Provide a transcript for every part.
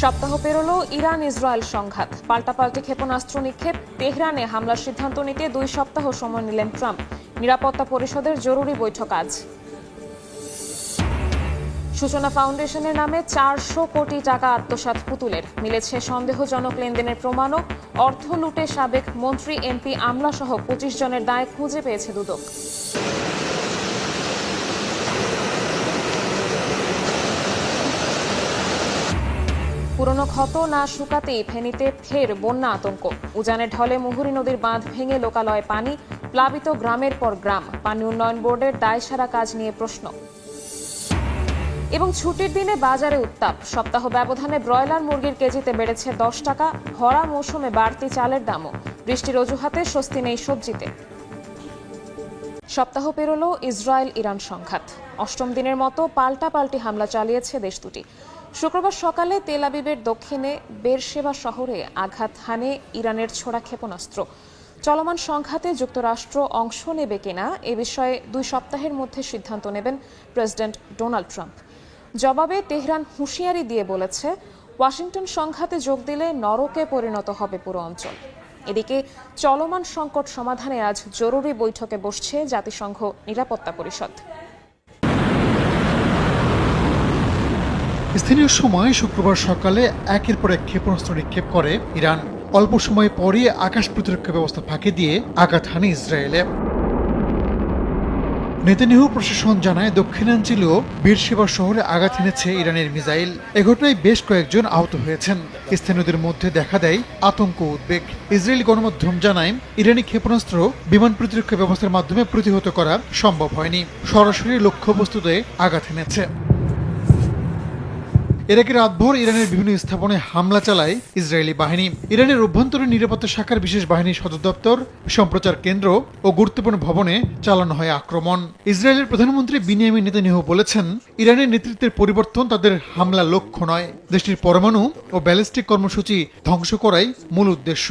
সপ্তাহ পেরোলো Iran Israel সংঘাত, পাল্টাপাল্টি ক্ষেপণাস্ত্র নিক্ষেপ, তেহরানে হামলার সিদ্ধান্ত নিতে 2 সপ্তাহ সময় নিলেন ট্রাম্প। নিরাপত্তা পরিষদের জরুরি বৈঠক আজ। সূচনা ফাউন্ডেশনের নামে 400 কোটি টাকা আত্মসাৎ পুতুলের, মিলেছে সন্দেহজনক লেনদেনের প্রমাণও। অর্থ লুটে সাবেক মন্ত্রী, এমপি, আমলা সহ 25 জনের দায় খুঁজে পেয়েছে দুদক। পুরনো ক্ষত না শুকাতেই ফেনীতে ফের বন্যা আতঙ্ক। উজানের ঢলে মুহুরী নদীর বাঁধ ভেঙে লোকালয়ে পানি, প্লাবিত গ্রামের পর গ্রাম। পানি উন্নয়ন বোর্ডের দায়সারা কাজ নিয়ে প্রশ্ন। এবং ছুটির দিনে বাজারে উত্তাপ, সপ্তাহ ব্যবধানে ব্রয়লার মুরগির কেজিতে বেড়েছে 10 টাকা। ভরা মৌসুমে বাড়তি চালের দামও। বৃষ্টির অজুহাতে স্বস্তি নেই সবজিতে। সপ্তাহ পেরোলো ইসরায়েল ইরান সংঘাত। 8ম দিনের মতো পাল্টাপাল্টি হামলা চালিয়েছে দেশ দুটি। শুক্রবার সকালে তেল আবিবের দক্ষিণে বেরশেবা শহরে আঘাত হানে ইরানের ছোড়া ক্ষেপণাস্ত্র। চলমান সংঘাতে যুক্তরাষ্ট্র অংশ নেবে কিনা এ বিষয়ে 2 সপ্তাহের মধ্যে সিদ্ধান্ত নেবেন প্রেসিডেন্ট ডোনাল্ড ট্রাম্প। জবাবে তেহরান হুঁশিয়ারি দিয়ে বলেছে, ওয়াশিংটন সংঘাতে যোগ দিলে নরকে পরিণত হবে পুরো অঞ্চল। এদিকে চলমান সংকট সমাধানে আজ জরুরি বৈঠকে বসছে জাতিসংঘ নিরাপত্তা পরিষদ। স্থানীয় সময় শুক্রবার সকালে একের পর এক ক্ষেপণাস্ত্র নিক্ষেপ করে ইরান। অল্প সময় পরই আকাশ প্রতিরক্ষা ব্যবস্থা ফাঁকি দিয়ে আঘাত হানে ইসরায়েলে। নেতানিয়াহু প্রশাসন জানায়, দক্ষিণাঞ্চলীয় বেরশেবা শহরে আঘাত এনেছে ইরানের মিসাইল। এ ঘটনায় বেশ কয়েকজন আহত হয়েছেন। স্থানীয়দের মধ্যে দেখা দেয় আতঙ্ক, উদ্বেগ। ইসরায়েলি গণমাধ্যম জানায়, ইরানি ক্ষেপণাস্ত্র বিমান প্রতিরক্ষা ব্যবস্থার মাধ্যমে প্রতিহত করা সম্ভব হয়নি, সরাসরি লক্ষ্যবস্তুতে আঘাত এনেছে। এর আগে রাতভর ইরানের বিভিন্ন স্থাপনায় হামলা চালায় ইসরায়েলি বাহিনী। ইরানের অভ্যন্তরীণ নিরাপত্তা শাখার বিশেষ বাহিনীর সদর দপ্তর, সম্প্রচার কেন্দ্র ও গুরুত্বপূর্ণ ভবনে চালানো হয় আক্রমণ। ইসরায়েলের প্রধানমন্ত্রী বিনিয়ামিন নেতানিয়াহু বলেছেন, ইরানের নেতৃত্বের পরিবর্তন তাদের হামলা লক্ষ্য নয়, দেশটির পরমাণু ও ব্যালিস্টিক কর্মসূচি ধ্বংস করাই মূল উদ্দেশ্য।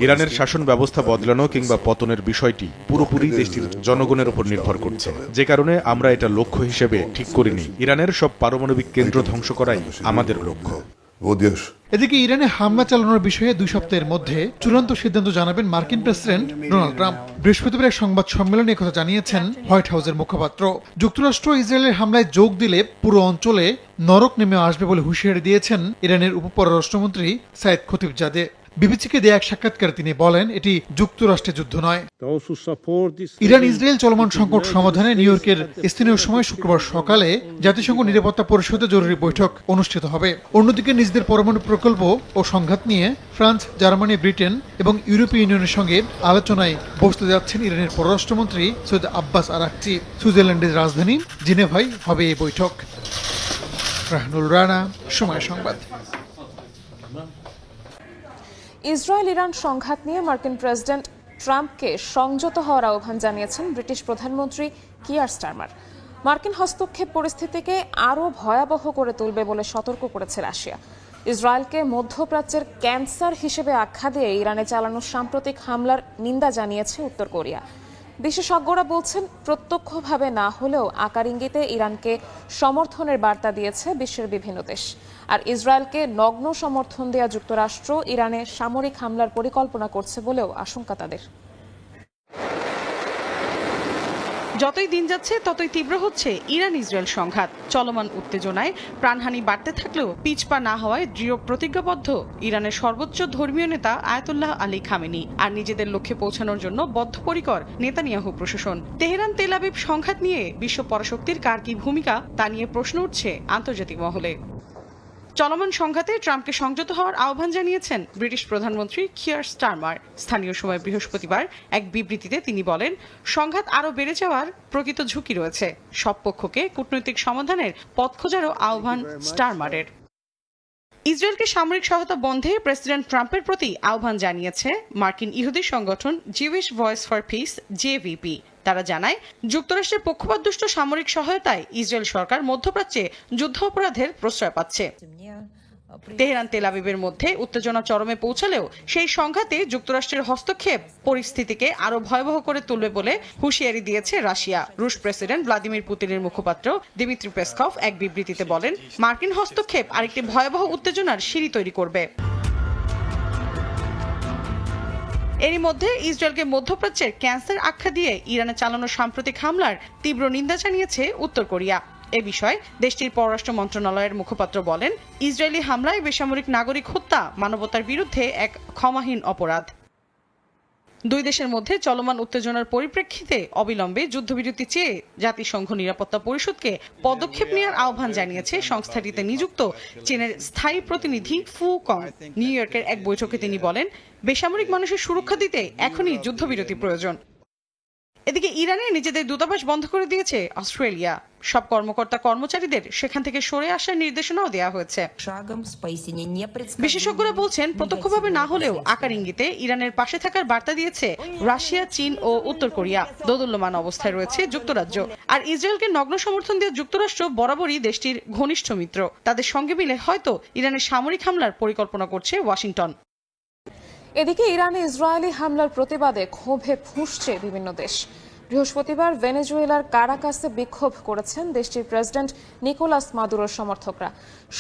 ইরানের শাসন ব্যবস্থা বদলানো কিংবা পতনের বিষয়টি পুরোপুরি দেশটির জনগণের উপর নির্ভর করছে, যে কারণে আমরা এটা লক্ষ্য হিসেবে ঠিক করিনি। ইরানের সব পারমাণবিক কেন্দ্র ধ্বংস করাই আমাদের লক্ষ্য। এদিকে ইরানে হামলা চালানোর বিষয়ে 2 সপ্তাহের মধ্যে চূড়ান্ত সিদ্ধান্ত জানাবেন মার্কিন প্রেসিডেন্ট ডোনাল্ড ট্রাম্প। বৃহস্পতিবার এক সংবাদ সম্মেলনে একথা জানিয়েছেন হোয়াইট হাউসের মুখপাত্র। যুক্তরাষ্ট্র ইসরায়েলের হামলায় যোগ দিলে পুরো অঞ্চলে নরক নেমে আসবে বলে হুঁশিয়ারি দিয়েছেন ইরানের উপপররাষ্ট্রমন্ত্রী সাইদ খতিবজাদে। বিবিসিকে দেয়া এক সাক্ষাৎকারে তিনি বলেন, এটি যুক্তরাষ্ট্রের যুদ্ধ নয়। ইরান ইসরায়েল চলমান সংকট সমাধানে নিউ ইয়র্কের স্থানীয় সময় শুক্রবার সকালে জাতিসংঘ নিরাপত্তা পরিষদে জরুরি বৈঠক অনুষ্ঠিত হবে। অন্যদিকে নিজেদের পরমাণু প্রকল্প ও সংঘাত নিয়ে ফ্রান্স, জার্মানি, ব্রিটেন এবং ইউরোপীয় ইউনিয়নের সঙ্গে আলোচনায় বসতে যাচ্ছেন ইরানের পররাষ্ট্রমন্ত্রী সৈয়দ আব্বাস আরাকচি। সুইজারল্যান্ডের রাজধানী জেনেভায় হবে এই বৈঠক। রাহনুল রানা, সময় সংবাদ। ইসরায়েল ইরান সংঘাত নিয়ে মার্কিন প্রেসিডেন্ট ট্রাম্পকে সংযত হওয়ার আহ্বান জানিয়েছেন ব্রিটিশ প্রধানমন্ত্রী কিয়ার স্টারমার। মার্কিন হস্তক্ষেপ পরিস্থিতিকে আরও ভয়াবহ করে তুলবে বলে সতর্ক করেছে রাশিয়া। ইসরায়েলকে মধ্যপ্রাচ্যের ক্যান্সার হিসেবে আখ্যা দিয়ে ইরানে চালানো সাম্প্রতিক হামলার নিন্দা জানিয়েছে উত্তর কোরিয়া। বিশেষজ্ঞরা বলছেন, প্রত্যক্ষভাবে না হলেও আকার ইঙ্গিতে ইরানকে সমর্থনের বার্তা দিয়েছে বিশ্বের বিভিন্ন দেশ। আর ইসরায়েলকে নগ্ন সমর্থন দেয়া যুক্তরাষ্ট্র ইরানে সামরিক হামলার পরিকল্পনা করছে বলেও আশঙ্কা তাদের। যতই দিন যাচ্ছে ততই তীব্র হচ্ছে ইরান ইসরায়েল সংঘাত। চলমান উত্তেজনায় প্রাণহানি বাড়তে থাকলেও পিছপা না হওয়ায় দৃঢ় প্রতিজ্ঞাবদ্ধ ইরানের সর্বোচ্চ ধর্মীয় নেতা আয়াতুল্লাহ আলী খামেনি। আর নিজেদের লক্ষ্যে পৌঁছানোর জন্য বদ্ধপরিকর নেতানিয়াহু প্রশাসন। তেহরান তেল আবিব সংঘাত নিয়ে বিশ্ব পরাশক্তির কার কি ভূমিকা তা নিয়ে প্রশ্ন উঠছে আন্তর্জাতিক মহলে। চলমান সংঘাতে ট্রাম্পকে সংযত হওয়ার আহ্বান জানিয়েছেন ব্রিটিশ প্রধানমন্ত্রী কিয়ার স্টারমার। স্থানীয় সময় বৃহস্পতিবার এক বিবৃতিতে তিনি বলেন, সংঘাত আরও বেড়ে যাওয়ার প্রকৃত ঝুঁকি রয়েছে। সব পক্ষকে কূটনৈতিক সমাধানের পথ খোঁজারও আহ্বান স্টারমারের। ইসরায়েলকে সামরিক সহায়তা বন্ধে প্রেসিডেন্ট ট্রাম্পের প্রতি আহ্বান জানিয়েছে মার্কিন ইহুদি সংগঠন Jewish voice for piece, JVP. তারা জানায়, যুক্তরাষ্ট্রের পক্ষপাতদুষ্ট সামরিক সহায়তায় ইসরায়েল সরকার মধ্যপ্রাচ্যে যুদ্ধাপরাধের প্রশ্রয় পাচ্ছে। তেহরান তেল আবিবের মধ্যে উত্তেজনা চরমে পৌঁছালেও সেই সংঘাতে যুক্তরাষ্ট্রের হস্তক্ষেপ পরিস্থিতিকে আরো ভয়াবহ করে তুলবে বলে হুঁশিয়ারি দিয়েছে রাশিয়া। রুশ প্রেসিডেন্ট ভ্লাদিমির পুতিনের মুখপাত্র দিমিত্রি পেসকভ এক বিবৃতিতে বলেন, মার্কিন হস্তক্ষেপ আরেকটি ভয়াবহ উত্তেজনার সিঁড়ি তৈরি করবে। এরই মধ্যে ইসরায়েলকে মধ্যপ্রাচ্যের ক্যান্সার আখ্যা দিয়ে ইরানে চালানো সাম্প্রতিক হামলার তীব্র নিন্দা জানিয়েছে উত্তর কোরিয়া। এ বিষয়ে দেশটির পররাষ্ট্র মন্ত্রণালয়ের মুখপাত্র বলেন, ইসরায়েলি হামলায় বেসামরিক নাগরিক হত্যা মানবতার বিরুদ্ধে এক ক্ষমাহীন অপরাধ। দুই দেশের মধ্যে চলমান উত্তেজনার পরিপ্রেক্ষিতে অবিলম্বে যুদ্ধবিরতি চেয়ে জাতিসংঘ নিরাপত্তা পরিষদকে পদক্ষেপ নেওয়ার আহ্বান জানিয়েছে সংস্থাটিতে নিযুক্ত চীনের স্থায়ী প্রতিনিধি ফু কং। নিউ ইয়র্কের এক বৈঠকে তিনি বলেন, বেসামরিক মানুষের সুরক্ষা দিতে এখনই যুদ্ধবিরতি প্রয়োজন। এদিকে ইরানে নিজেদের দূতাবাস বন্ধ করে দিয়েছে অস্ট্রেলিয়া। সব কর্মকর্তা কর্মচারীদের সেখান থেকে সরে আসার নির্দেশনাও দেওয়া হয়েছে। বিশেষজ্ঞরা বলছেন, প্রত্যক্ষভাবে না হলেও আকার ইঙ্গিতে ইরানের পাশে থাকার বার্তা দিয়েছে রাশিয়া, চীন ও উত্তর কোরিয়া। দোদুল্যমান অবস্থায় রয়েছে যুক্তরাজ্য। আর ইসরায়েলকে নগ্ন সমর্থন দিয়ে যুক্তরাষ্ট্র বরাবরই দেশটির ঘনিষ্ঠ মিত্র। তাদের সঙ্গে মিলে হয়তো ইরানের সামরিক হামলার পরিকল্পনা করছে ওয়াশিংটন। এদিকে ইরানে ইসরায়েলি হামলার প্রতিবাদে ক্ষোভে ফুঁসছে বিভিন্ন দেশ। বৃহস্পতিবার ভেনেজুয়েলার কারাকাসে বিক্ষোভ করেছেন দেশটির প্রেসিডেন্ট নিকোলাস মাদুরোর সমর্থকরা।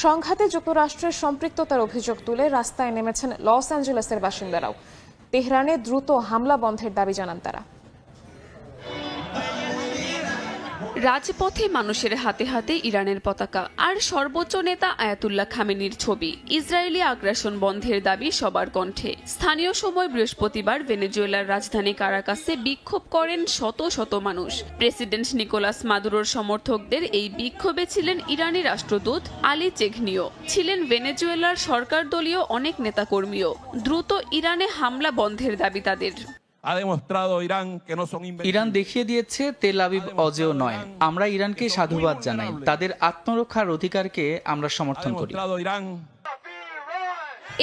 সংঘাতে যুক্তরাষ্ট্রের সম্পৃক্ততার অভিযোগ তুলে রাস্তায় নেমেছেন লস অ্যাঞ্জেলেসের বাসিন্দারাও। তেহরানে দ্রুত হামলা বন্ধের দাবি জানান তারা। রাজপথে মানুষের হাতে হাতে ইরানের পতাকা আর সর্বোচ্চ নেতা আয়াতুল্লাহ খামেনির ছবি। ইসরায়েলি আগ্রাসন বন্ধের দাবি সবার কণ্ঠে। স্থানীয় সময় বৃহস্পতিবার ভেনেজুয়েলার রাজধানী কারাকাসে বিক্ষোভ করেন শত শত মানুষ। প্রেসিডেন্ট নিকোলাস মাদুরোর সমর্থকদের এই বিক্ষোভে ছিলেন ইরানি রাষ্ট্রদূত আলী চেঘনিও, ছিলেন ভেনেজুয়েলার সরকার দলীয় অনেক নেতাকর্মীও। দ্রুত ইরানে হামলা বন্ধের দাবি তাদের। ইরান দেখিয়ে দিয়েছে তেল আবিব অজেয় নয়। আমরা ইরানকে সাধুবাদ জানাই। তাদের আত্মরক্ষার অধিকারকে আমরা সমর্থন করি।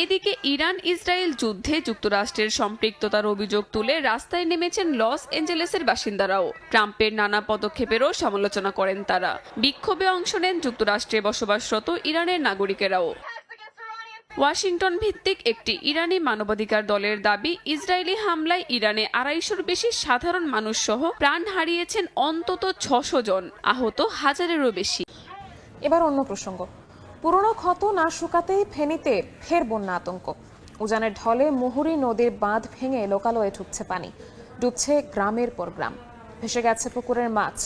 এদিকে ইরান ইসরায়েল যুদ্ধে যুক্তরাষ্ট্রের সম্পৃক্ততার অভিযোগ তুলে রাস্তায় নেমেছেন লস অ্যাঞ্জেলেসের বাসিন্দারাও। ট্রাম্পের নানা পদক্ষেপেরও সমালোচনা করেন তারা। বিক্ষোভে অংশ নেন যুক্তরাষ্ট্রে বসবাসরত ইরানের নাগরিকেরাও। ওয়াশিংটন ভিত্তিক একটি ইরানি মানবাধিকার দলের দাবি, ইসরায়েলি হামলায় ইরানে 250-র বেশি সাধারণ মানুষ সহ প্রাণ হারিয়েছেন অন্তত 600 জন, আহত হাজারেরও বেশি। এবার অন্য প্রসঙ্গ। পুরনো ক্ষত না শুকাতেই ফেনীতে ফের বন্যা আতঙ্ক। উজানের ঢলে মুহুরী নদীর বাঁধ ভেঙে লোকালয়ে ঢুকছে পানি। ডুবছে গ্রামের পর গ্রাম, ভেসে গেছে পুকুরের মাছ।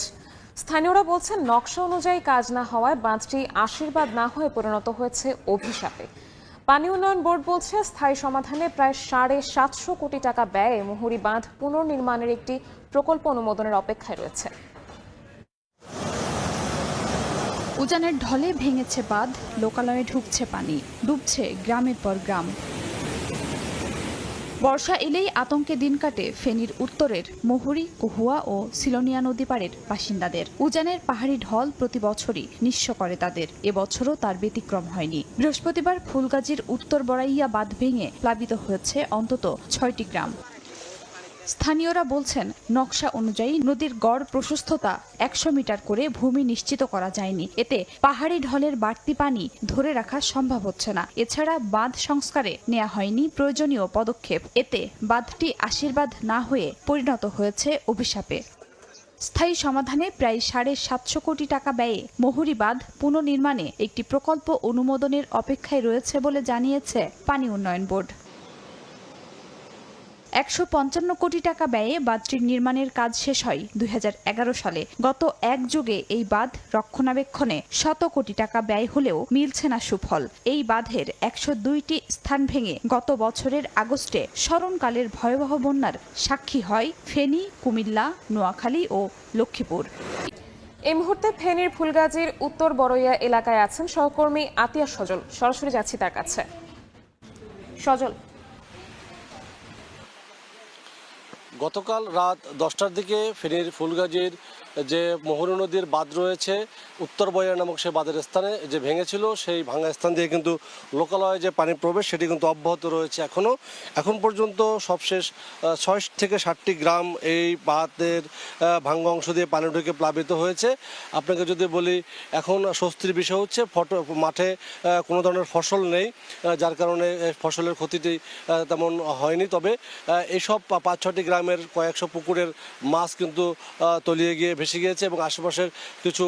স্থানীয়রা বলছেন, নকশা অনুযায়ী কাজ না হওয়ায় বাঁধটি আশীর্বাদ না হয়ে পরিণত হয়েছে অভিশাপে। পানি উন্নয়ন বোর্ড বলছে, স্থায়ী সমাধানে প্রায় 750 কোটি টাকা ব্যয়ে মুহুরী বাঁধ পুনর্নির্মাণের একটি প্রকল্প অনুমোদনের অপেক্ষায় রয়েছে। উজানের ঢলে ভেঙেছে বাঁধ, লোকালয়ে ঢুকছে পানি, ডুবছে গ্রামের পর গ্রাম। বর্ষা এলেই আতঙ্কে দিন কাটে ফেনীর উত্তরের মুহুরী, কহুয়া ও সিলোনিয়া নদী পাড়ের বাসিন্দাদের। উজানের পাহাড়ি ঢল প্রতি বছরই নিঃস্ব করে তাদের। এবছরও তার ব্যতিক্রম হয়নি। বৃহস্পতিবার ফুলগাজীর উত্তর বড়াইয়া বাঁধ ভেঙে প্লাবিত হয়েছে অন্তত 6টি গ্রাম। স্থানীয়রা বলছেন, নকশা অনুযায়ী নদীর গড় প্রশস্ততা 100 মিটার করে ভূমি নিশ্চিত করা যায়নি। এতে পাহাড়ি ঢলের বাড়তি পানি ধরে রাখা সম্ভব হচ্ছে না। এছাড়া বাঁধ সংস্কারে নেওয়া হয়নি প্রয়োজনীয় পদক্ষেপ। এতে বাঁধটি আশীর্বাদ না হয়ে পরিণত হয়েছে অভিশাপে। স্থায়ী সমাধানে প্রায় 750 কোটি টাকা ব্যয়ে মুহুরী বাঁধ পুনর্নির্মাণে একটি প্রকল্প অনুমোদনের অপেক্ষায় রয়েছে বলে জানিয়েছে পানি উন্নয়ন বোর্ড। 155 কোটি টাকা ব্যয়ে বাঁধটির নির্মাণের কাজ শেষ হয় 2011 সালে। গত এক যুগে এই বাঁধ রক্ষণাবেক্ষণে 100 কোটি টাকা ব্যয় হলেও মিলছে না সুফল। এই বাঁধের 102টি স্থান ভেঙে গত বছরের আগস্টে স্মরণকালের ভয়াবহ বন্যার সাক্ষী হয় ফেনী, কুমিল্লা, নোয়াখালী ও লক্ষ্মীপুর। এই মুহূর্তে ফেনীর ফুলগাজীর উত্তর বড়ইয়া এলাকায় আছেন সহকর্মী আতিয়া সজল। সরাসরি যাচ্ছি তার কাছে। সজল, গতকাল রাত 10টার দিকে ফেনীর ফুলগাজীর যে মুহুরী নদীর বাঁধ রয়েছে উত্তর বয়া নামক সেই বাঁধের স্থানে যে ভেঙেছিল, সেই ভাঙা স্থান দিয়ে কিন্তু লোকালয়ে যে পানি প্রবেশ সেটি কিন্তু অব্যাহত রয়েছে এখন পর্যন্ত সবশেষ 6 থেকে 7টি গ্রাম এই বাঁধের ভাঙ্গা অংশ দিয়ে পানি ঢুকে প্লাবিত হয়েছে। আপনাকে যদি বলি এখন স্বস্তির বিষয় হচ্ছে মাঠে কোনো ধরনের ফসল নেই, যার কারণে ফসলের ক্ষতিটি তেমন হয়নি। তবে এইসব 5-6টি গ্রামের কয়েকশো পুকুরের মাছ কিন্তু তলিয়ে গিয়ে ভেসে গিয়েছে এবং আশেপাশের কিছু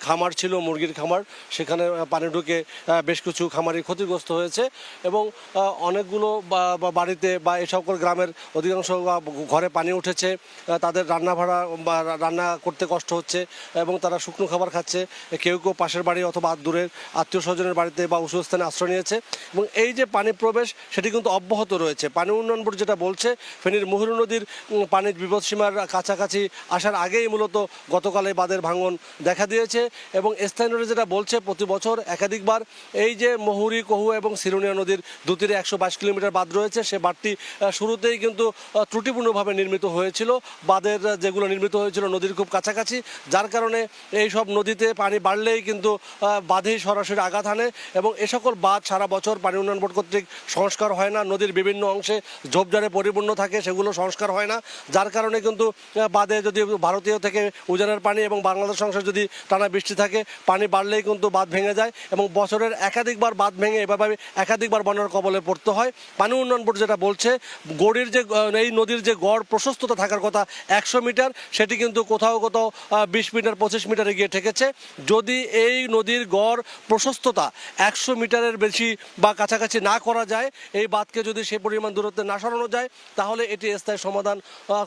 খামার ছিল, মুরগির খামার, সেখানে পানি ঢুকে বেশ কিছু খামারই ক্ষতিগ্রস্ত হয়েছে এবং অনেকগুলো বাড়িতে বা এই সকল গ্রামের অধিকাংশ ঘরে পানি উঠেছে, তাদের রান্না করতে কষ্ট হচ্ছে এবং তারা শুকনো খাবার খাচ্ছে। কেউ পাশের বাড়ি অথবা দূরের আত্মীয় স্বজনের বাড়িতে বা উঁচু স্থানে আশ্রয় নিয়েছে এবং এই যে পানি প্রবেশ সেটি কিন্তু অব্যাহত রয়েছে। পানি উন্নয়ন বোর্ড যেটা বলছে, ফেনীর মুহুরী নদীর পানির বিপদসীমার কাছাকাছি আসার আগেই মূলত গতকাল এই বাঁধের ভাঙন দেখা দিয়েছে এবং স্থানীয়রা যেটা বলছে প্রতি বছর একাধিকবার এই যে মুহুরী, কহুয়া এবং সিলোনিয়া নদীর দুতীরে 122 কিলোমিটার বাঁধ রয়েছে, সে বাঁধটি শুরুতেই কিন্তু ত্রুটিপূর্ণভাবে নির্মিত হয়েছিল। বাঁধের যেগুলো নির্মিত হয়েছিল নদীর খুব কাছাকাছি, যার কারণে এই সব নদীতে পানি বাড়লেই কিন্তু বাঁধেই সরাসরি আঘাত হানে এবং এ সকল বাঁধ সারা বছর পানি উন্নয়ন বোর্ড কর্তৃক সংস্কার হয় না। নদীর বিভিন্ন অংশে ঝোপঝাড়ে পরিপূর্ণ থাকে, সেগুলো সংস্কার হয় না, যার কারণে কিন্তু বাঁধে যদি ভারতীয় থেকে উজানের পানি এবং বাংলাদেশ অংশে যদি টানা বৃষ্টি থাকে, পানি বাড়লেই কিন্তু বাঁধ ভেঙে যায় এবং বছরের একাধিকবার বাঁধ ভেঙে এভাবে একাধিকবার বন্যার কবলে পড়তে হয়। পানি উন্নয়ন বোর্ড যেটা বলছে, গড়ির যে এই নদীর যে গড় প্রশস্ততা থাকার কথা 100 মিটার, সেটি কিন্তু কোথাও 20 মিটার 25 মিটারে গিয়ে ঠেকেছে। যদি এই নদীর গড় প্রশস্ততা 100 মিটারের বেশি বা কাছাকাছি না করা যায়, এই বাঁধকে যদি সেই পরিমাণ দূরত্বে না সরানো যায়, তাহলে এটি স্থায়ী সমাধান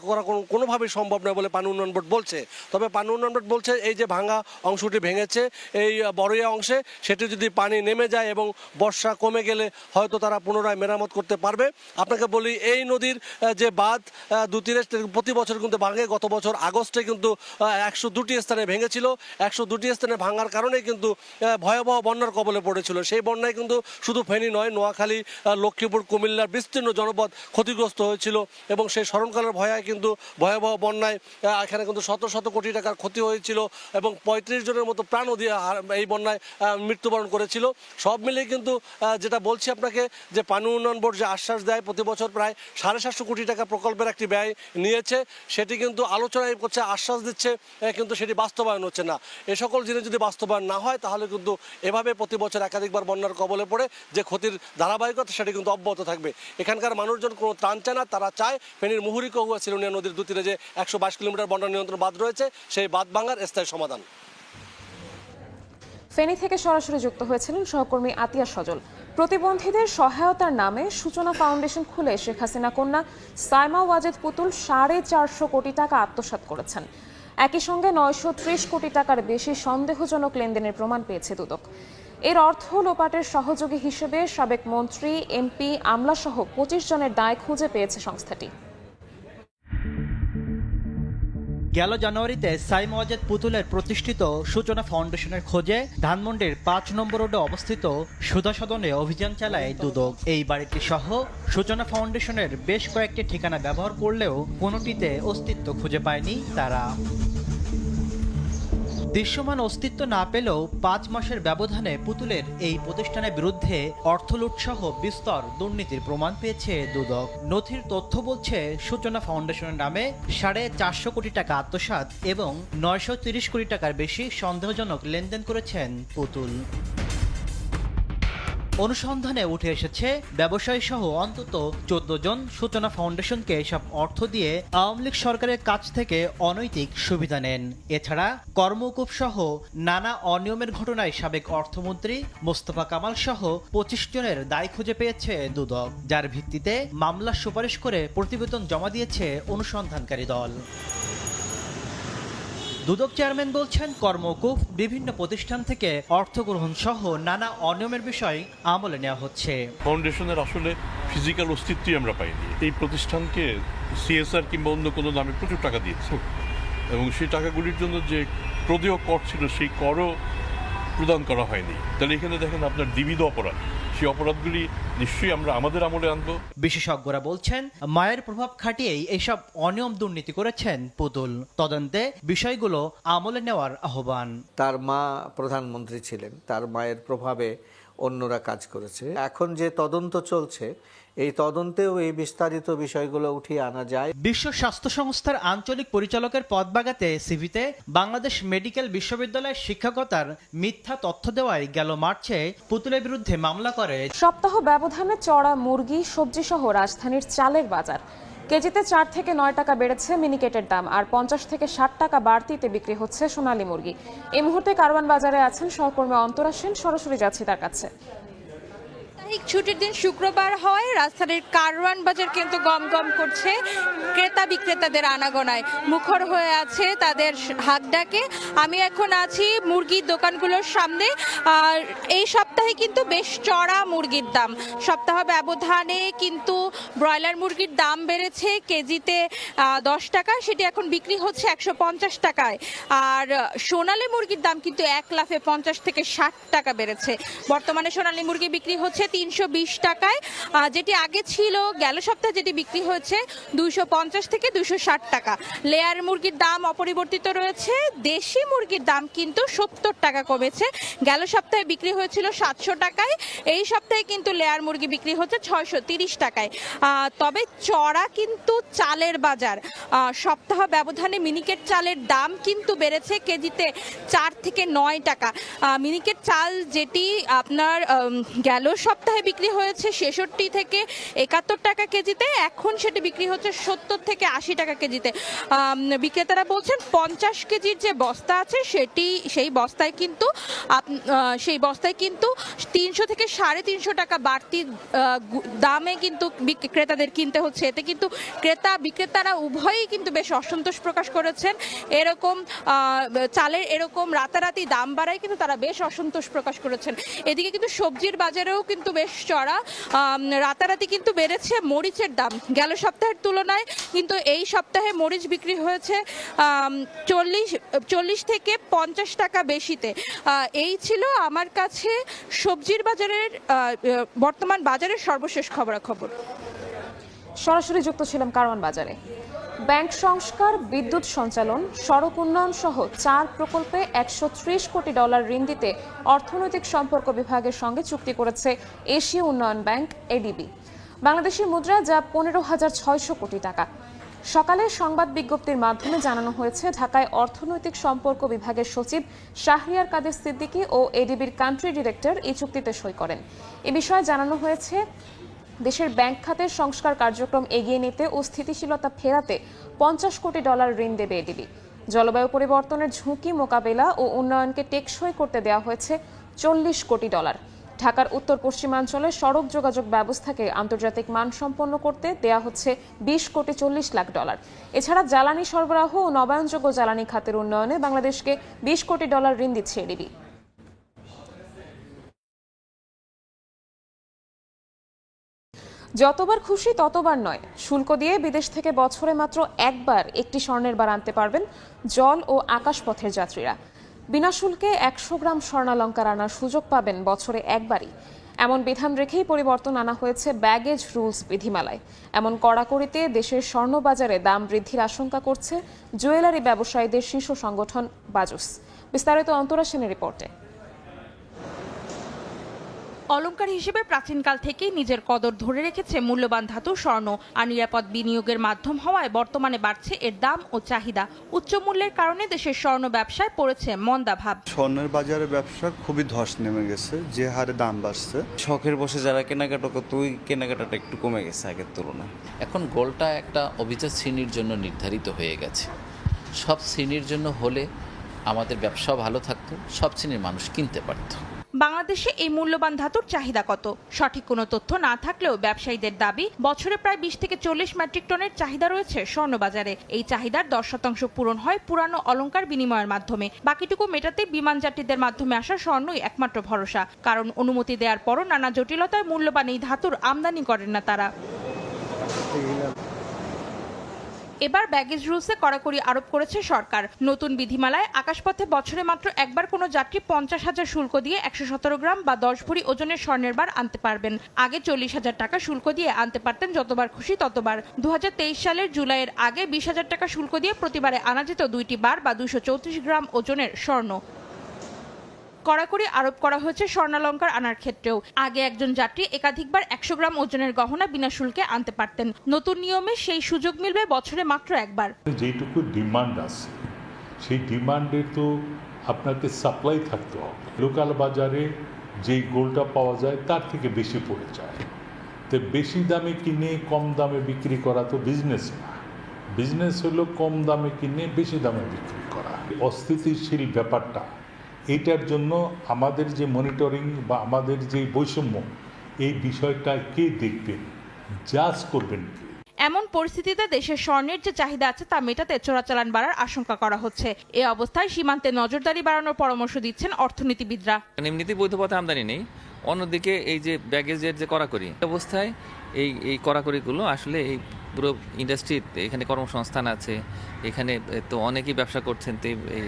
করা কোনোভাবেই সম্ভব নয় বলে পানি উন্নয়ন বোর্ড বলছে। তবে পানি উন্নয়ন বোর্ড বলছে এই যে ভাঙা অংশটি ভেঙেছে এই বড়ইয়া অংশে, সেটি যদি পানি নেমে যায় এবং বর্ষা কমে গেলে হয়তো তারা পুনরায় মেরামত করতে পারবে। আপনাকে বলি, এই নদীর যে বাঁধ দুতীরে প্রতি বছর কিন্তু ভাঙে। গত বছর আগস্টে কিন্তু 102টি স্থানে ভেঙেছিল। 102টি স্থানে ভাঙার কারণে কিন্তু ভয়াবহ বন্যার কবলে পড়েছিল। সেই বন্যায় কিন্তু শুধু ফেনী নয়, নোয়াখালী, লক্ষ্মীপুর, কুমিল্লার বিস্তীর্ণ জনপদ ক্ষতিগ্রস্ত হয়েছিল এবং সেই স্মরণকালের ভয়ে কিন্তু ভয়াবহ বন্যায় এখানে কিন্তু শত শত কোটি টাকার ক্ষতি হয়েছিল এবং 35 জনের মতো প্রাণ এই বন্যায় মৃত্যুবরণ করেছিল। সব মিলিয়ে কিন্তু যেটা বলছি আপনাকে, যে পানি উন্নয়ন বোর্ড যে আশ্বাস দেয় প্রতি বছর প্রায় 750 কোটি টাকা প্রকল্পের একটি ব্যয় নিয়েছে, সেটি কিন্তু আলোচনায় করছে, আশ্বাস দিচ্ছে, কিন্তু সেটি বাস্তবায়ন হচ্ছে না। এ সকল জিনিস যদি বাস্তবায়ন না হয়, তাহলে কিন্তু এভাবে প্রতি বছর একাধিকবার বন্যার কবলে পড়ে যে ক্ষতির ধারাবাহিকতা সেটি কিন্তু অব্যাহত থাকবে। এখানকার মানুষজন কোনো ত্রাণ চায় না, তারা চায় ফেনীর মুহুরী, কহুয়া, সিলোনিয়া নদীর দুতীরে যে 122 কিলোমিটার বন্যা নিয়ন্ত্রণ বাঁধ রয়েছে, সেই বাঁধ ভাঙার স্থায়ী সমাধান। ফেনী থেকে সরাসরি যুক্ত হয়েছিলেন সহকর্মী আতিয়া সজল। প্রতিবন্ধীদের সহায়তার নামে সূচনা ফাউন্ডেশন খুলে শেখ হাসিনা কন্যা সাইমা ওয়াজেদ পুতুল 450 কোটি টাকা আত্মসাৎ করেছেন। একই সঙ্গে 930 কোটি টাকার বেশি সন্দেহজনক লেনদেনের প্রমাণ পেয়েছে দুদক। এর অর্থ লোপাটের সহযোগী হিসেবে সাবেক মন্ত্রী, এমপি, আমলাসহ 25 জনের দায় খুঁজে পেয়েছে সংস্থাটি। গেল জানুয়ারিতে সাইমা ওয়াজেদ পুতুলের প্রতিষ্ঠিত সূচনা ফাউন্ডেশনের খোঁজে ধানমন্ডির 5 নম্বর রোডে অবস্থিত সুধা সদনে অভিযান চালায় দুদক। এই বাড়িটি সহ সূচনা ফাউন্ডেশনের বেশ কয়েকটি ঠিকানা ব্যবহার করলেও কোনোটিতে অস্তিত্ব খুঁজে পায়নি তারা। দৃশ্যমান অস্তিত্ব না পেলেও 5 মাসের ব্যবধানে পুতুলের এই প্রতিষ্ঠানের বিরুদ্ধে অর্থ লুটসহ বিস্তর দুর্নীতির প্রমাণ পেয়েছে দুদক। নথির তথ্য বলছে, সূচনা ফাউন্ডেশনের নামে 450 কোটি টাকা আত্মসাৎ এবং 930 কোটি টাকার বেশি সন্দেহজনক লেনদেন করেছেন পুতুল। অনুসন্ধানে উঠে এসেছে, ব্যবসায়ী সহ অন্তত 14 জন সূচনা ফাউন্ডেশনকে এসব অর্থ দিয়ে আওয়ামী লীগ সরকারের কাছ থেকে অনৈতিক সুবিধা নেন। এছাড়া কর্মকূপ সহ নানা অনিয়মের ঘটনায় সাবেক অর্থমন্ত্রী মোস্তফা কামাল সহ 25 জনের দায় খুঁজে পেয়েছে দুদক, যার ভিত্তিতে মামলার সুপারিশ করে প্রতিবেদন জমা দিয়েছে অনুসন্ধানকারী দল। দুদক চেয়ারম্যান বলছেন, কর্মকূপ, বিভিন্ন প্রতিষ্ঠান থেকে অর্থ গ্রহণ সহ নানা অনিয়মের বিষয় আমলে নেওয়া হচ্ছে। ফাউন্ডেশনের আসলে ফিজিক্যাল অস্তিত্বই আমরা পাইনি। এই প্রতিষ্ঠানকে সিএসআর কিংবা অন্য কোনো নামে প্রচুর টাকা দিয়েছে এবং সেই টাকাগুলির জন্য যে প্রদেয় কর ছিল, সেই করও প্রদান করা হয়নি, তাহলে এখানে দেখেন আপনার দ্বিবিধ অপরাধ, সেই অপরাধগুলি নিশ্চয়ই আমরা আমাদের আমলে আনবো। বিশেষজ্ঞরা বলছেন মায়ের প্রভাব খাটিয়েই এইসব অনিয়ম দুর্নীতি করেছেন পুতুল। তদন্তে বিষয়গুলো আমলে নেওয়ার আহ্বান। তার মা প্রধানমন্ত্রী ছিলেন, তার মায়ের প্রভাবে অন্যরা কাজ করেছে। এখন যে তদন্ত চলছে, এই তদন্তেও এই বিস্তারিত বিষয়গুলো উঠিয়ে আনা যায়। বিশ্ব স্বাস্থ্য সংস্থার আঞ্চলিক পরিচালকের পদ বাগাতে সিভিতে বাংলাদেশ মেডিকেল বিশ্ববিদ্যালয়ের শিক্ষকতার মিথ্যা তথ্য দেওয়ায় গেল মার্চে পুতুলের বিরুদ্ধে মামলা করে। সপ্তাহ ব্যবধানে চড়া মুরগি, সবজি সহ রাজধানীর চালের বাজার। কেজিতে 4 থেকে 9 টাকা বেড়েছে মিনিকেটের দাম, আর 50 থেকে 60 টাকা বাড়তিতে বিক্রি হচ্ছে সোনালী মুরগি। এই মুহূর্তে কারওয়ান বাজারে আছেন সহকর্মী অন্তরা সেন, সরাসরি যাচ্ছি তার কাছে। ছুটির দিন শুক্রবার হয় রাজধানীর কারওয়ান বাজার কিন্তু গমগম করছে ক্রেতা বিক্রেতাদের আনাগোনায়, মুখর হয়ে আছে তাদের হাত ডাকে। আমি এখন আছি মুরগির দোকানগুলোর সামনে। আর এই সপ্তাহে কিন্তু বেশ চড়া মুরগির দাম। সপ্তাহ ব্যবধানে কিন্তু ব্রয়লার মুরগির দাম বেড়েছে কেজিতে 10 টাকা, সেটি এখন বিক্রি হচ্ছে 150 টাকায়। আর সোনালী মুরগির দাম কিন্তু 1 লাফে 50 থেকে 60 টাকা বেড়েছে। বর্তমানে সোনালী মুরগি বিক্রি হচ্ছে 320 টাকায়, যেটি আগে ছিল গেল সপ্তাহে যেটি বিক্রি হয়েছে 250 থেকে 260 টাকা। লেয়ার মুরগির দাম অপরিবর্তিত রয়েছে। দেশি মুরগির দাম কিন্তু 70 টাকা কমেছে। গেল সপ্তাহে বিক্রি হয়েছিল 700 টাকায়, এই সপ্তাহে কিন্তু লেয়ার মুরগি বিক্রি হচ্ছে 630 টাকায়। তবে চড়া কিন্তু চালের বাজার। সপ্তাহ ব্যবধানে মিনিকেট চালের দাম কিন্তু বেড়েছে কেজিতে 4 থেকে 9 টাকা। মিনিকেট চাল যেটি আপনার গেল সপ্তাহে বিক্রি হয়েছে 66 থেকে 71 টাকা কেজিতে, এখন সেটি বিক্রি হচ্ছে 70 থেকে 80 টাকা কেজিতে। বিক্রেতারা বলছেন 50 কেজির যে বস্তা আছে সেই বস্তায় কিন্তু 300 থেকে 350 টাকা বাড়তি দামে কিন্তু ক্রেতাদের কিনতে হচ্ছে। এতে কিন্তু ক্রেতা বিক্রেতারা উভয়ই কিন্তু বেশ অসন্তোষ প্রকাশ করেছেন। এরকম চালের এরকম রাতারাতি দাম বাড়ায় কিন্তু তারা বেশ অসন্তোষ প্রকাশ করেছেন। এদিকে কিন্তু সবজির বাজারেও কিন্তু বেশ চড়া, রাতারাতি কিন্তু বেড়েছে মরিচের দাম। গেল সপ্তাহের তুলনায় কিন্তু এই সপ্তাহে মরিচ বিক্রি হয়েছে 40 থেকে 50 টাকা বেশিতে। এই ছিল আমার কাছে সবজির বাজারের বর্তমান বাজারের সর্বশেষ খবরাখবর। সরাসরি যুক্ত ছিলাম কারওয়ান বাজারে। ব্যাংক সংস্কার, বিদ্যুৎ সঞ্চালন, সড়ক উন্নয়ন সহ 4 প্রকল্পে $130 কোটি ঋণ দিতে অর্থনৈতিক সম্পর্ক বিভাগের সঙ্গে চুক্তি করেছে এশীয় উন্নয়ন ব্যাংক এডিবি। বাংলাদেশি মুদ্রা যা 15,600 কোটি টাকা। সকালে সংবাদ বিজ্ঞপ্তির মাধ্যমে জানানো হয়েছে ঢাকায় অর্থনৈতিক সম্পর্ক বিভাগের সচিব শাহরিয়ার কাদের সিদ্দিকী ও এডিবির কান্ট্রি ডিরেক্টর এই চুক্তিতে সই করেন। এ বিষয়ে জানানো হয়েছে দেশের ব্যাংক খাতের সংস্কার কার্যক্রম এগিয়ে নিতে ও স্থিতিশীলতা ফেরাতে $50 কোটি ঋণ দেবে এডিবি। জলবায়ু পরিবর্তনের ঝুঁকি মোকাবেলা ও উন্নয়নকে টেকসই করতে দেওয়া হয়েছে $40 কোটি। ঢাকার উত্তর পশ্চিমাঞ্চলে সড়ক যোগাযোগ ব্যবস্থাকে আন্তর্জাতিক মানসম্পন্ন করতে দেয়া হচ্ছে $20.40 লাখ। এছাড়া জ্বালানি সরবরাহ ও নবায়নযোগ্য জ্বালানি খাতের উন্নয়নে বাংলাদেশকে $20 কোটি ঋণ দিচ্ছে এডিবি। যতবার খুশি ততবার নয়, শুল্ক দিয়ে বিদেশ থেকে বছরে মাত্র একবার একটি স্বর্ণের বার আনতে পারবেন জল ও আকাশপথের যাত্রীরা। বিনা শুল্কে 100 গ্রাম স্বর্ণালংকার আনার সুযোগ পাবেন বছরে একবারই। এমন বিধান রেখেই পরিবর্তন আনা হয়েছে ব্যাগেজ রুলস বিধিমালায়। এমন কড়াকড়িতে দেশের স্বর্ণবাজারে দাম বৃদ্ধির আশঙ্কা করছে জুয়েলারি ব্যবসায়ীদের শীর্ষ সংগঠন বাজুস। বিস্তারিত অন্তরা সেনের রিপোর্টে। অলংকার হিসেবে প্রাচীনকাল থেকেই নিজের কদর ধরে রেখেছে মূল্যবান ধাতু স্বর্ণ, আর নিরাপদ বিনিয়োগের মাধ্যম হওয়ায় বর্তমানে বাড়ছে এর দাম ও চাহিদা। উচ্চ মূল্যের কারণে দেশের স্বর্ণ ব্যবসায় পড়েছে মন্দাভাব। স্বর্ণের বাজারে ব্যবসা খুবই ধস নেমে গেছে, যে হারে দাম বাড়ছে। শখের বসে যারা কেনাকাটা করতো ওই কেনাকাটাটা একটু কমে গেছে আগের তুলনায়। এখন গোল্ডটা একটা অভিজাত শ্রেণীর জন্য নির্ধারিত হয়ে গেছে। সব শ্রেণীর জন্য হলে আমাদের ব্যবসাও ভালো থাকতো, সব শ্রেণীর মানুষ কিনতে পারতো। বাংলাদেশে এই মূল্যবান ধাতুর চাহিদা কত? সঠিক কোনো তথ্য না থাকলেও ব্যবসায়ীদের দাবি বছরে প্রায় 20 থেকে 40 মেট্রিক টনের চাহিদা রয়েছে স্বর্ণবাজারে। এই চাহিদার 10% পূরণ হয় পুরানো অলংকার বিনিময়ের মাধ্যমে। বাকিটুকু মেটাতে বিমান যাত্রীদের মাধ্যমে আসা স্বর্ণই একমাত্র ভরসা। কারণ অনুমতি দেওয়ার পরও নানা জটিলতায় মূল্যবান এই ধাতুর আমদানি করেন না তারা। এবার ব্যাগেজ রুলসে কড়াকড়ি আরোপ করেছে সরকার। নতুন বিধিমালায় আকাশপথে বছরে মাত্র একবার কোনো যাত্রী 50,000 শুল্ক দিয়ে 117 গ্রাম বা 10 ভরি ওজনের স্বর্ণের বার আনতে পারবেন। আগে 40,000 টাকা শুল্ক দিয়ে আনতে পারতেন যতবার খুশি ততবার। 2023 সালের জুলাইয়ের আগে 20,000 টাকা শুল্ক দিয়ে প্রতিবারে আনা যেত 2টি বার বা 234 গ্রাম ওজনের স্বর্ণ। কড়াকড়ি আরোপ করা হয়েছে স্বর্ণালঙ্কার আনার ক্ষেত্রেও। আগে একজন যাত্রী একাধিকবার 100 গ্রাম ওজনের গহনা বিনা শুল্কে আনতে পারতেন। নতুন নিয়মে সেই সুযোগ মিলবে বছরে মাত্র একবার। যেটুকু ডিমান্ড আছে সেই ডিমান্ডে তো আপনাকে সাপ্লাই থাকতে হবে। লোকাল বাজারে যেই গোল্ডটা পাওয়া যায় তার থেকে বেশি পড়ে যায়। তো বেশি দামে কিনে কম দামে বিক্রি করা তো বিজনেস না। বিজনেস হলো কম দামে কিনে বেশি দামে বিক্রি করা। অস্থিতিশীল ব্যাপারটা, এইটার জন্য আমাদের যে মনিটরিং বা আমাদের যে বৈষম্য, এই বিষয়টা কে দেখবেন, জাজ করবেন কে? এমন পরিস্থিতিতে দেশের স্বর্ণের যে চাহিদা আছে তা মেটাতে চোরাচালান বাড়ার আশঙ্কা করা হচ্ছে। এ অবস্থায় সীমান্তে নজরদারি বাড়ানোর পরামর্শ দিচ্ছেন অর্থনীতিবিদরা। এমনিতেই বৈধ পথে আমদানি নেই, অন্যদিকে এই যে ব্যাগেজের যে কড়াকড়ি অবস্থায় এই কড়াকড়িগুলো আসলে এই পুরো ইন্ডাস্ট্রিতে এখানে কর্মসংস্থান আছে, এখানে তো অনেকেই ব্যবসা করছেন, তো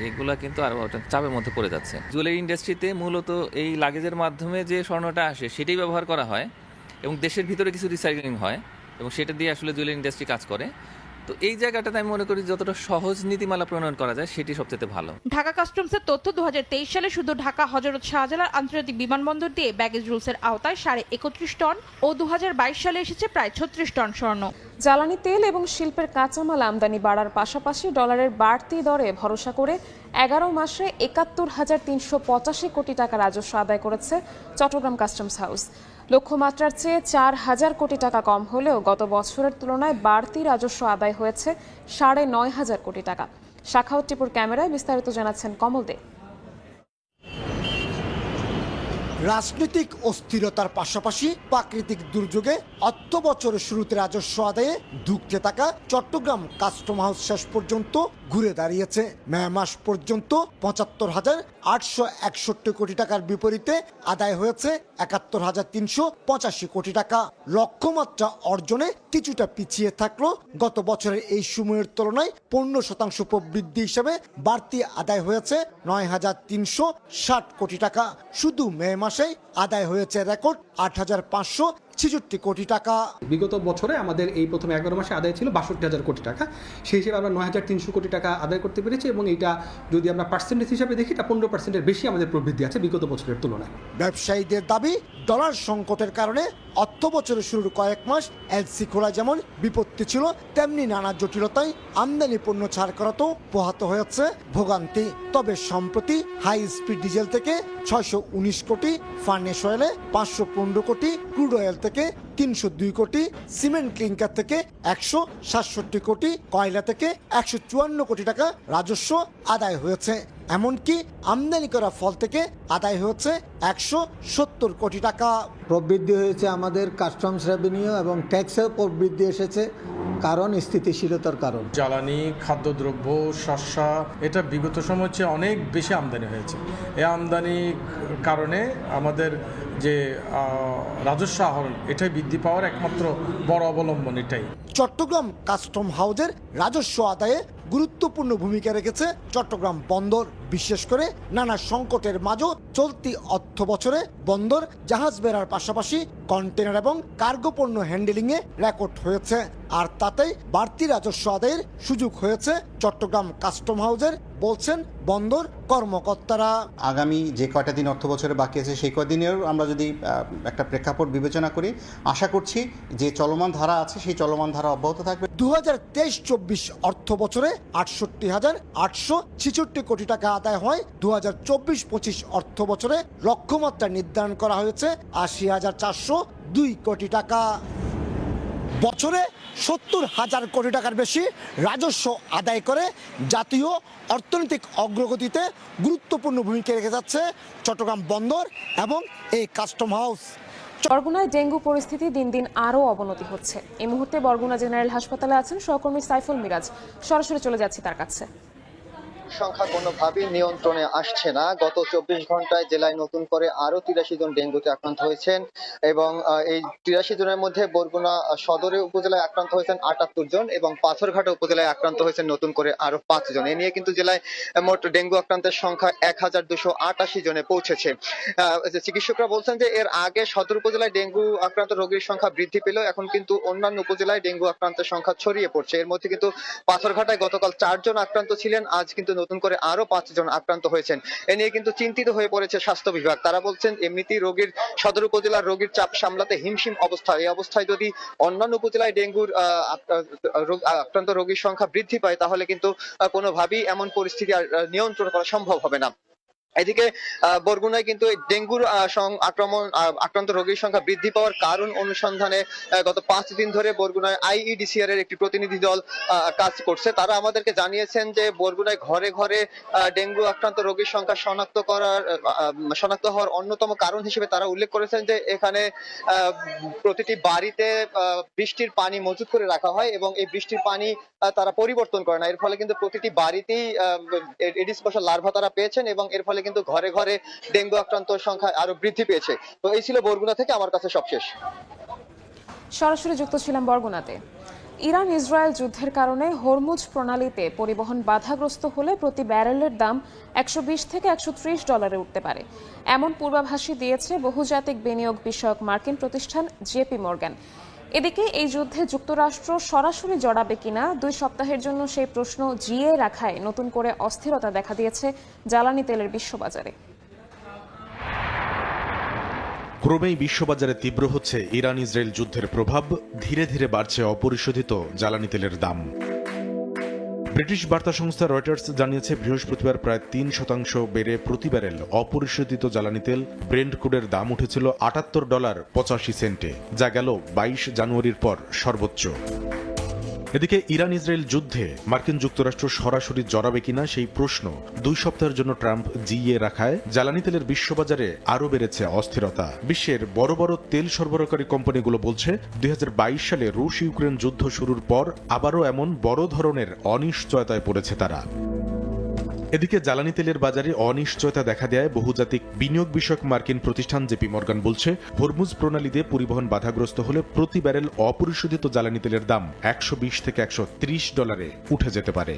এগুলা কিন্তু আরও চাপের মধ্যে পড়ে যাচ্ছে। জুয়েলারি ইন্ডাস্ট্রিতে মূলত এই লাগেজের মাধ্যমে যে স্বর্ণটা আসে সেটাই ব্যবহার করা হয় এবং দেশের ভিতরে কিছু রিসাইক্লিং হয় এবং সেটা দিয়ে আসলে জুয়েলারি ইন্ডাস্ট্রি কাজ করে। তো এই জায়গাটাতে আমি মনে করি যতটা সহজ নীতিমালা প্রণয়ন করা যায় সেটি সবচেয়ে ভালো। ঢাকা কাস্টমসের তথ্য 2023 সালে শুধু ঢাকা হযরত শাহজালাল আন্তর্জাতিক বিমানবন্দর দিয়ে ব্যাগেজ রুলসের আওতায় 31.5 টন ও 2022 সালে এসেছে প্রায় 36 টন স্বর্ণ। জ্বালানি তেল এবং শিল্পের কাঁচামাল আমদানি বাড়ার পাশাপাশি ডলারের বাড়তি দরে ভরসা করে 11 মাসে 71,385 কোটি টাকা রাজস্ব আদায় করেছে চট্টগ্রাম কাস্টমস হাউস। লক্ষ্যমাত্রার চেয়ে 4,000 কোটি টাকা কম হলেও গত বছরের তুলনায় বাড়তি রাজস্ব আদায় হয়েছে 9,500 কোটি টাকা। শাখাওয়াত টিপুর ক্যামেরায় বিস্তারিত জানাচ্ছেন কমল দে। রাজনৈতিক অস্থিরতার পাশাপাশি প্রাকৃতিক দুর্যোগে অর্থ বছরের শুরুতে রাজস্ব আদায়ে ধুঁকতে থাকা চট্টগ্রাম কাস্টম হাউস শেষ পর্যন্ত ঘুরে দাঁড়িয়েছে। মে মাস পর্যন্ত 75,861 কোটি টাকার বিপরীতে আদায় হয়েছে 71,385 কোটি টাকা। লক্ষ্যমাত্রা অর্জনে কিছুটা পিছিয়ে থাকলো গত বছরের এই সময়ের তুলনায় 15% প্রবৃদ্ধি হিসেবে বাড়তি আদায় হয়েছে 9,360 কোটি টাকা। শুধু মে মাসে আদায় হয়েছে রেকর্ড 8,566 কোটি টাকা। বিগত বছরে আমাদের এই প্রথম 11 মাসে আদায় ছিল 62,000 কোটি টাকা, সেই হিসেবে আমরা 9,300 কোটি টাকা আদায় করতে পেরেছি এবং এইটা যদি আমরা পার্সেন্টেজ হিসাবে দেখি এটা 15%-এর বেশি আমাদের প্রবৃদ্ধি আছে বিগত বছরের তুলনায়। ব্যবসায়ীদের দাবি ডলার সংকটের কারণে অর্থ বছরের শুরুর কয়েক মাস এলসি খোলা যেমন বিপত্তি ছিল, তেমনি নানা জটিলতায় আমদানি পণ্য ছাড় করাতেও পোহাত হয়েছে ভোগান্তি। তবে সম্প্রতি হাই স্পিড ডিজেল থেকে 619 কোটি, ফার্নেস অয়েলে 515 কোটি, ক্রুড অয়েল থেকে 302 কোটি, সিমেন্ট ক্লিংকার থেকে 167 কোটি, কয়লা থেকে 154 কোটি টাকা রাজস্ব আদায় হয়েছে। এমনকি আমদানি করা ফল থেকে আদায় হয়েছে 170 কোটি টাকা। প্রবৃদ্ধি হয়েছে আমাদের কাস্টমস রেভিনিউ এবং ট্যাক্সের প্রবৃদ্ধি এসেছে, কারণ স্থিতিশীলতার কারণ। জ্বালানি, খাদ্যদ্রব্য, শস্য এটা বিগত সময় চেয়ে অনেক বেশি আমদানি হয়েছে। এই আমদানির কারণে আমাদের যে রাজস্ব আহরণ এটাই বৃদ্ধি পাওয়ার একমাত্র বড় অবলম্বন এটাই। চট্টগ্রাম কাস্টম হাউজের রাজস্ব আদায়ে গুরুত্বপূর্ণ ভূমিকা রেখেছে চট্টগ্রাম বন্দর। বিশেষ করে নানা সংকটের মাঝে চলতি অর্থ বছরে বন্দর জাহাজ বেড়ার পাশাপাশি কন্টেনার এবং কার্গো পণ্য হ্যান্ডেলিংয়ে রেকর্ড হয়েছে। আর তাতেই বাড়তি রাজস্ব আদায়ের সুযোগ হয়েছে চট্টগ্রাম কাস্টম হাউজের, বলছেন বন্দর কর্মকর্তারা। আগামী যে কয়টা দিন অর্থ বছরে বাকি আছে সেই কয়দিনেও আমরা যদি একটা প্রেক্ষাপট বিবেচনা করি, আশা করছি যে চলমান ধারা আছে সেই চলমান ধারা অব্যাহত থাকবে। 2023-24 অর্থ বছরে 68,866 কোটি টাকা আদায় হয়। 2024-25 অর্থ বছরে লক্ষ্যমাত্রা নির্ধারণ করা হয়েছে 80,402 কোটি টাকা। বছরে 70,000 কোটি টাকার বেশি রাজস্ব আদায় করে জাতীয় অর্থনৈতিক অগ্রগতিতে গুরুত্বপূর্ণ ভূমিকা রেখে যাচ্ছে চট্টগ্রাম বন্দর এবং এই কাস্টম হাউস। বরগুনায় ডেঙ্গু পরিস্থিতি দিন দিন আরও অবনতি হচ্ছে। এই মুহূর্তে বরগুনা জেনারেল হাসপাতালে আছেন সহকর্মী সাইফুল মিরাজ। সরাসরি চলে যাচ্ছি তার কাছে। সংখ্যা কোনোভাবেই নিয়ন্ত্রণে আসছে না। গত 24 ঘন্টায় জেলায় নতুন করে আরো 83 জন ডেঙ্গুতে আক্রান্ত হয়েছেন এবং এই 83 জনের মধ্যে বরগুনা সদরে উপজেলায় আক্রান্ত হয়েছেন 78 জন এবং পাথরঘাটা উপজেলায় আক্রান্ত হয়েছেন নতুন করে আরো 5 জন। এ নিয়ে কিন্তু জেলায় মোট ডেঙ্গু আক্রান্তের সংখ্যা 1288 জনে পৌঁছেছে। চিকিৎসকরা বলছেন যে এর আগে সদর উপজেলায় ডেঙ্গু আক্রান্ত রোগীর সংখ্যা বৃদ্ধি পেলেও এখন কিন্তু অন্যান্য উপজেলায় ডেঙ্গু আক্রান্তের সংখ্যা ছড়িয়ে পড়ছে। এর মধ্যে কিন্তু পাথরঘাটায় গতকাল 4 জন আক্রান্ত ছিলেন, আজ কিন্তু নতুন করে আরো 5 জন আক্রান্ত হয়েছেন। এ নিয়ে কিন্তু চিন্তিত হয়ে পড়েছে স্বাস্থ্য বিভাগ। তারা বলছেন এমনিতেই সদর উপজেলার রোগীর চাপ সামলাতে হিমশিম অবস্থা। এই অবস্থায় যদি অন্যান্য উপজেলায় ডেঙ্গুর আক্রান্ত রোগীর সংখ্যা বৃদ্ধি পায় তাহলে কিন্তু কোনোভাবেই এমন পরিস্থিতি আর নিয়ন্ত্রণ করা সম্ভব হবে না। এদিকে বরগুনায় কিন্তু ডেঙ্গুর আক্রান্ত রোগীর সংখ্যা বৃদ্ধি পাওয়ার কারণ অনুসন্ধানে গত 5 দিন ধরে বরগুনায় IEDCR এর একটি প্রতিনিধি দল কাজ করছে। তারা আমাদেরকে জানিয়েছেন যে বরগুনায় ঘরে ঘরে ডেঙ্গু আক্রান্ত রোগীর সংখ্যা শনাক্ত হওয়ার অন্যতম কারণ হিসেবে তারা উল্লেখ করেছেন যে এখানে প্রতিটি বাড়িতে বৃষ্টির পানি মজুত করে রাখা হয় এবং এই বৃষ্টির পানি তারা পরিবর্তন করে না। এর ফলে কিন্তু প্রতিটি বাড়িতেই এডিস মশার লার্ভা তারা পেয়েছেন এবং এর ফলে কিন্তু ঘরে ঘরে ডেঙ্গু আক্রান্ত সংখ্যা আরো বৃদ্ধি পেয়েছে। তো এই ছিল বরগুনা থেকে আমার কাছে সবশেষ। সরাসরি যুক্ত ছিলাম বরগুনাতে। ইরান ইসরায়েল যুদ্ধের কারণে হরমুজ প্রণালীতে পরিবহন বাধাগ্রস্ত হলে প্রতি ব্যারেলের দাম 120 থেকে 130 ডলারে উঠতে পারে, এমন পূর্বাভাসই দিয়েছে বহুজাতিক বিনিয়োগ বিষয়ক মার্কিন প্রতিষ্ঠান JP মর্গান। এদিকে এই যুদ্ধে যুক্তরাষ্ট্র সরাসরি জড়াবে কিনা 2 সপ্তাহের জন্য সেই প্রশ্ন জিয়ে রাখায় নতুন করে অস্থিরতা দেখা দিয়েছে জ্বালানি তেলের বিশ্ববাজারে। ক্রমেই বিশ্ববাজারে তীব্র হচ্ছে ইরান ইসরায়েল যুদ্ধের প্রভাব, ধীরে ধীরে বাড়ছে অপরিশোধিত জ্বালানি তেলের দাম। ব্রিটিশ বার্তা সংস্থা রয়টার্স জানিয়েছে বৃহস্পতিবার প্রায় 3% বেড়ে প্রতি ব্যারেল অপরিশোধিত জ্বালানি তেল ব্রেন্ট ক্রুডের দাম উঠেছিল $78.85, যা গেল 22 জানুয়ারির পর সর্বোচ্চ। এদিকে ইরান ইসরায়েল যুদ্ধে মার্কিন যুক্তরাষ্ট্র সরাসরি জড়াবে কিনা সেই প্রশ্ন 2 সপ্তাহের জন্য ট্রাম্প জিইয়ে রাখায় জ্বালানি তেলের বিশ্ববাজারে আরও বেড়েছে অস্থিরতা। বিশ্বের বড় বড় তেল সরবরাহকারী কোম্পানিগুলো বলছে 2022 সালে রুশ ইউক্রেন যুদ্ধ শুরুর পর আবারও এমন বড় ধরনের অনিশ্চয়তায় পড়েছে তারা। এদিকে জ্বালানি তেলের বাজারে অনিশ্চয়তা দেখা দেয় বহুজাতিক বিনিয়োগ বিষয়ক মার্কিন প্রতিষ্ঠান JP মর্গান বলছে হরমুজ প্রণালীতে পরিবহন বাধাগ্রস্ত হলে প্রতি ব্যারেল অপরিশোধিত জ্বালানি তেলের দাম 120 থেকে 130 ডলারে উঠে যেতে পারে।